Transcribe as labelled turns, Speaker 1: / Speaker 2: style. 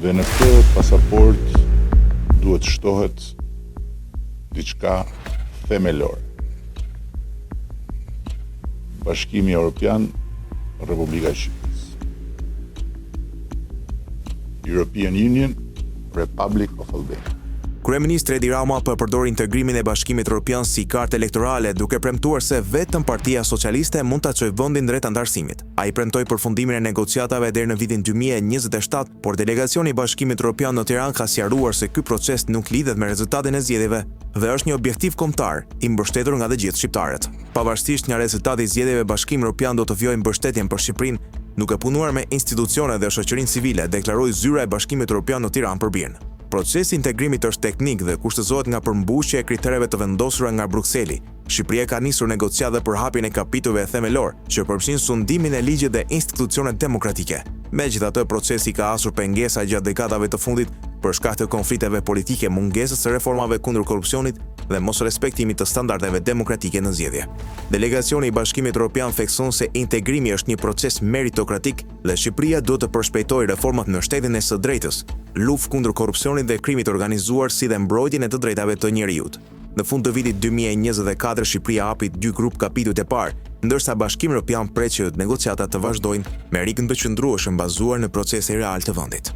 Speaker 1: Dhe në këtë pasaport duhet shtohet diçka themelor. Bashkimi Evropian, Republika e Shqipërisë. European Union, Republic of Albania.
Speaker 2: Kryeministri Edi Rama përdori integrimin e Bashkimit Evropian si kartë elektorale, duke premtuar se vetëm Partia Socialiste mund ta çojë vendin drejt antarësimit. Ai premtoi përfundimin e negociatave deri në vitin 2027, por delegacioni i Bashkimit Evropian në Tiranë ka sqaruar se ky proces nuk lidhet me rezultatin e zgjedhjeve dhe është një objektiv kombëtar i mbështetur nga të gjithë shqiptarët. Pavarësisht nga rezultati i zgjedhjeve, Bashkimi Evropian do të vjojë mbështetjen për Shqipërinë, duke punuar me institucionet dhe shoqërinë civile, deklaroi zyra e Bashkimit Evropian në Tiranë për Birn. Procesi i integrimit është teknik dhe kushtëzohet nga përmbushja e kritereve të vendosura nga Brukseli. Shqipëria ka nisur negociata për hapjen e kapitujve themelor, që përfshin sundimin e ligjit dhe institucionet demokratike. Megjithatë, procesi ka hasur pengesa gjatë dekadave të fundit për shkak të konflikteve politike, mungesës së reformave kundër korrupsionit dhe mos respektimit të standardeve demokratike në zgjedhje. Delegacioni i Bashkimit Evropian thekson se integrimi është një proces meritokratik dhe Shqipëria duhet të përshpejtojë reformat në shtetin e së drejtës, luftë kundër korrupsionit dhe krimit organizuar, si dhe mbrojtjen e të drejtave të njerëzit. Në fund të vitit 2024, Shqipëria hapi 2 grup kapitujt e parë, ndërsa Bashkimi Evropian pret që negociatat të vazhdojnë me rikën të qëndrueshëm bazuar në procese real të vendit.